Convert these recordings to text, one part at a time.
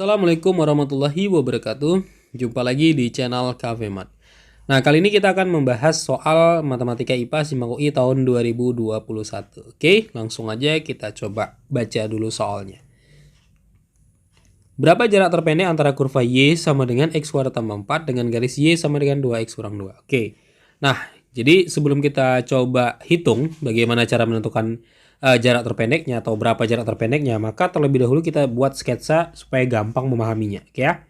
Assalamualaikum warahmatullahi wabarakatuh. Jumpa lagi di channel Cafe Mat. Nah, kali ini kita akan membahas soal Matematika IPA SIMAK UI tahun 2021. Oke, langsung aja kita coba baca dulu soalnya. Berapa jarak terpendek antara kurva Y sama dengan X kuadrat tambah 4 dengan garis Y sama dengan 2X kurang 2? Oke. Nah, jadi sebelum kita coba hitung bagaimana cara menentukan jarak terpendeknya atau berapa jarak terpendeknya, maka terlebih dahulu kita buat sketsa supaya gampang memahaminya, oke ya.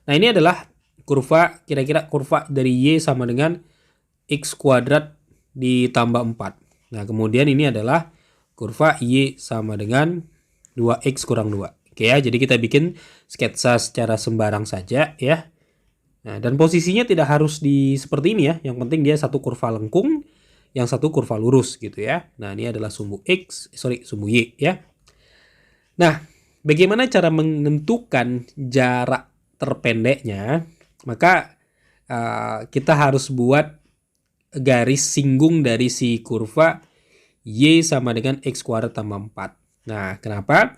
Nah, ini adalah kurva, kira-kira kurva dari Y sama dengan X kuadrat ditambah 4. Nah, kemudian ini adalah kurva Y sama dengan 2X kurang 2. Oke ya, jadi kita bikin sketsa secara sembarang saja ya. Nah, dan posisinya tidak harus di seperti ini ya. Yang penting dia satu kurva lengkung, yang satu kurva lurus gitu ya. Nah, ini adalah sumbu sumbu Y ya. Nah, bagaimana cara menentukan jarak terpendeknya? Maka kita harus buat garis singgung dari si kurva Y sama dengan X kuadrat tambah 4. Nah, kenapa?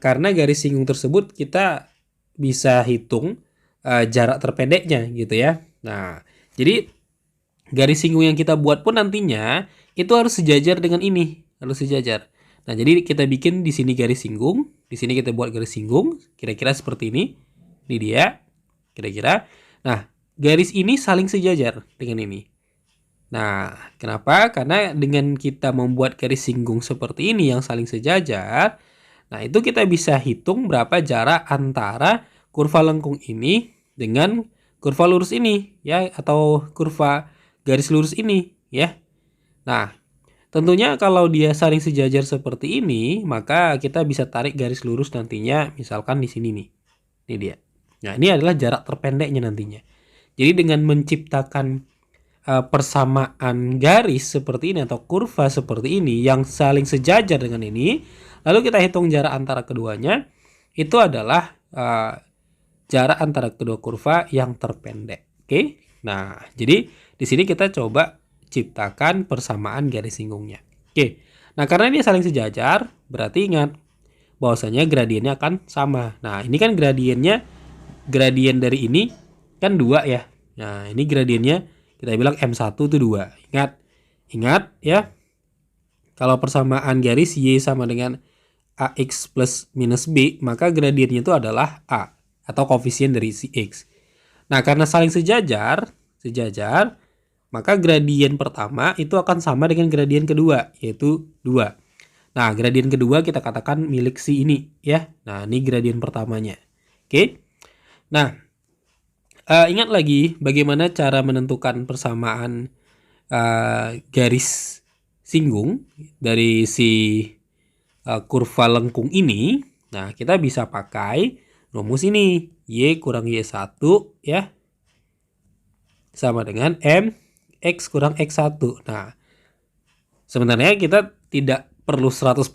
Karena garis singgung tersebut kita bisa hitung jarak terpendeknya gitu ya. Nah, jadi garis singgung yang kita buat pun nantinya itu harus sejajar dengan ini, harus sejajar. Nah, jadi kita bikin di sini garis singgung, di sini kita buat garis singgung, kira-kira seperti ini. Ini dia, kira-kira. Nah, garis ini saling sejajar dengan ini. Nah, kenapa? Karena dengan kita membuat garis singgung seperti ini yang saling sejajar, nah itu kita bisa hitung berapa jarak antara kurva lengkung ini dengan kurva lurus ini, ya, atau kurva garis lurus ini ya. Nah, tentunya kalau dia saling sejajar seperti ini, maka kita bisa tarik garis lurus nantinya misalkan di sini nih. Ini dia. Nah, ini adalah jarak terpendeknya nantinya. Jadi dengan menciptakan persamaan garis seperti ini atau kurva seperti ini yang saling sejajar dengan ini, lalu kita hitung jarak antara keduanya, itu adalah jarak antara kedua kurva yang terpendek. Oke? Nah, jadi di sini kita coba ciptakan persamaan garis singgungnya. Oke. Nah, karena ini saling sejajar, berarti ingat bahwasanya gradiennya akan sama. Nah, ini kan gradien dari ini kan 2 ya. Nah, ini gradiennya kita bilang M1 itu 2. Ingat ya. Kalau persamaan garis Y sama dengan AX plus minus B, maka gradiennya itu adalah A atau koefisien dari si X. Nah, karena saling sejajar, maka gradien pertama itu akan sama dengan gradien kedua, yaitu 2. Nah, gradien kedua kita katakan milik si ini ya. Nah, ini gradien pertamanya. Oke. Nah, ingat lagi bagaimana cara menentukan persamaan garis singgung dari si kurva lengkung ini. Nah, kita bisa pakai rumus ini. Y kurang Y1 ya sama dengan MX kurang X1. Nah, sebenarnya kita tidak perlu 100%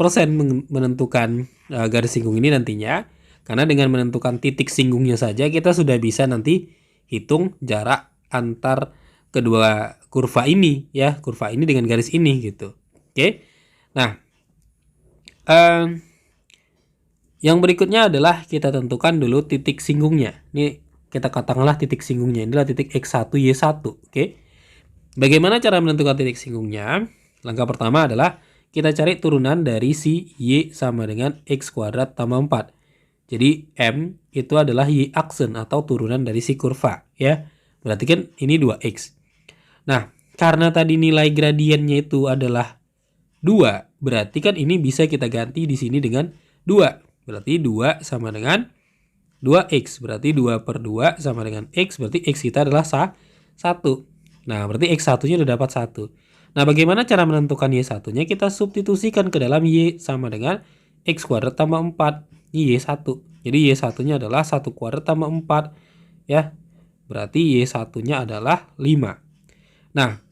menentukan garis singgung ini nantinya. Karena dengan menentukan titik singgungnya saja kita sudah bisa nanti hitung jarak antar kedua kurva ini ya. Kurva ini dengan garis ini gitu. Oke. Nah, yang berikutnya adalah kita tentukan dulu titik singgungnya. Ini kita katakanlah titik singgungnya. Ini adalah titik X1, Y1. Oke. Bagaimana cara menentukan titik singgungnya? Langkah pertama adalah kita cari turunan dari si Y sama dengan X kuadrat tambah 4. Jadi M itu adalah Y aksen atau turunan dari si kurva. Ya. Berarti kan ini 2X. Nah, karena tadi nilai gradiennya itu adalah 2. Berarti kan ini bisa kita ganti di sini dengan 2. Berarti 2 sama dengan 2X. Berarti 2 per 2 sama dengan X. Berarti X kita adalah 1. Nah, berarti X1-nya udah dapat 1. Nah, bagaimana cara menentukan Y1-nya? Kita substitusikan ke dalam Y sama dengan X kuadrat tambah 4. Ini Y1. Jadi Y1-nya adalah 1 kuadrat tambah 4. Ya, berarti Y1-nya adalah 5. Nah,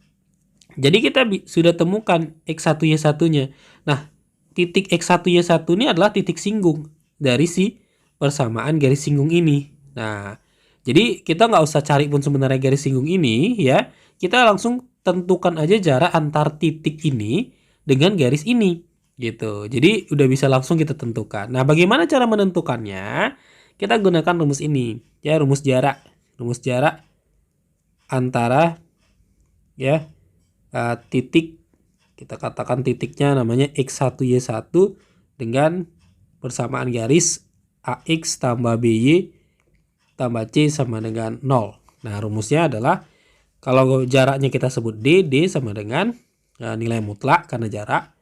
jadi kita sudah temukan X1 Y1-nya. Nah, titik X1 Y1 ini adalah titik singgung dari si persamaan garis singgung ini. Nah, jadi kita nggak usah cari pun sebenarnya garis singgung ini ya. Kita langsung tentukan aja jarak antar titik ini dengan garis ini gitu. Jadi udah bisa langsung kita tentukan. Nah, bagaimana cara menentukannya? kita gunakan rumus ini, ya, rumus jarak antara ya titik, kita katakan titiknya namanya X1Y1 dengan persamaan garis AX tambah BY tambah C sama dengan 0. Nah, rumusnya adalah kalau jaraknya kita sebut D sama dengan nilai mutlak karena jarak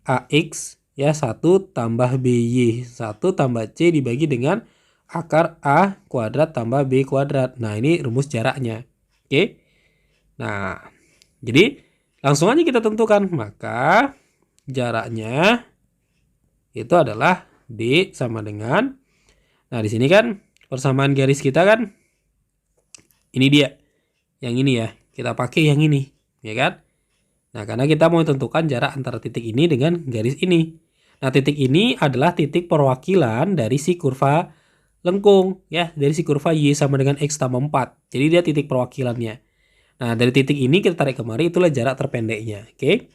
AX ya 1 tambah BY 1 tambah C dibagi dengan akar A kuadrat tambah B kuadrat. Nah, ini rumus jaraknya. Oke. Nah, jadi langsung aja kita tentukan. Maka jaraknya itu adalah D sama dengan, nah di sini kan persamaan garis kita kan ini dia. Yang ini ya. Kita pakai yang ini, ya kan? Nah, karena kita mau tentukan jarak antara titik ini dengan garis ini. Nah, titik ini adalah titik perwakilan dari si kurva lengkung, ya, dari si kurva Y sama dengan X tambah 4. Jadi dia titik perwakilannya. Nah, dari titik ini kita tarik kemari, itulah jarak terpendeknya. Oke.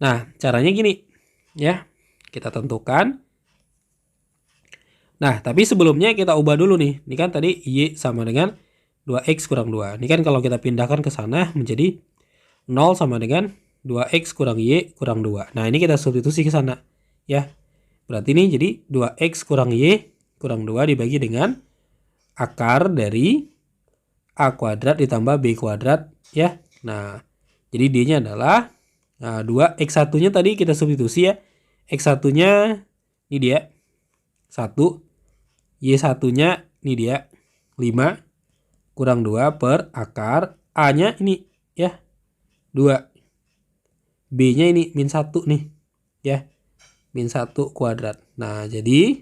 Nah, caranya gini, ya. Kita tentukan. Nah, tapi sebelumnya kita ubah dulu nih. Ini kan tadi Y sama dengan 2X kurang 2. Ini kan kalau kita pindahkan ke sana menjadi 0 sama dengan 2X kurang Y kurang 2. Nah, ini kita substitusi ke sana. Ya. Berarti ini jadi 2X kurang Y kurang 2 dibagi dengan akar dari A kuadrat ditambah B kuadrat. Ya. Nah, jadi D-nya adalah 2. X1-nya tadi kita substitusi ya. X1-nya ini dia 1. Y1-nya ini dia 5 kurang 2 per akar A-nya ini ya 2. B-nya ini min 1 nih. Ya. Min 1 kuadrat. Nah, jadi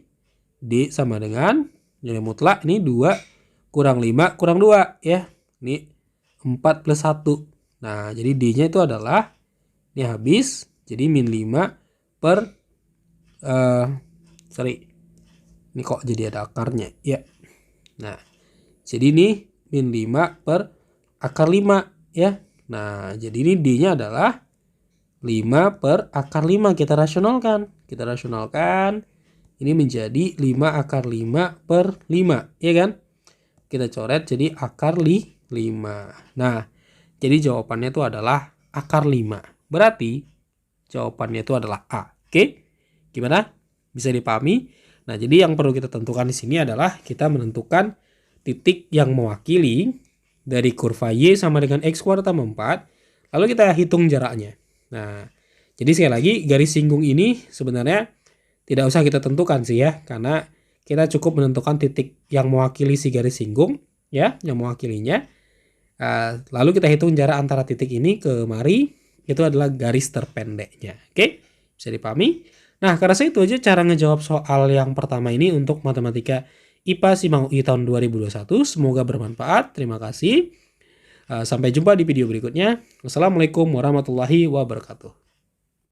D sama dengan nilai mutlak ini 2 kurang 5 kurang 2 ya. Ini 4 plus 1. Nah, jadi D-nya itu adalah ini habis. Jadi min 5 per ini kok jadi ada akarnya ya. Nah, jadi ini min 5 per akar 5 ya. Nah, jadi ini D-nya adalah 5 per akar 5. Kita rasionalkan. Ini menjadi 5 akar 5 per 5. Ya kan? Kita coret jadi akar 5. Nah, jadi jawabannya itu adalah akar 5. Berarti jawabannya itu adalah A. Oke? Gimana? Bisa dipahami? Nah, jadi yang perlu kita tentukan di sini adalah kita menentukan titik yang mewakili dari kurva Y sama dengan X kuadrat tambah 4. Lalu kita hitung jaraknya. Nah, jadi sekali lagi garis singgung ini sebenarnya tidak usah kita tentukan sih ya. Karena kita cukup menentukan titik yang mewakili si garis singgung. Ya, yang mewakilinya. Lalu kita hitung jarak antara titik ini ke mari. Itu adalah garis terpendeknya. Oke, bisa dipahami? Nah, karena itu aja cara ngejawab soal yang pertama ini untuk matematika IPA SIMAK UI tahun 2021. Semoga bermanfaat. Terima kasih. Sampai jumpa di video berikutnya. Wassalamualaikum warahmatullahi wabarakatuh.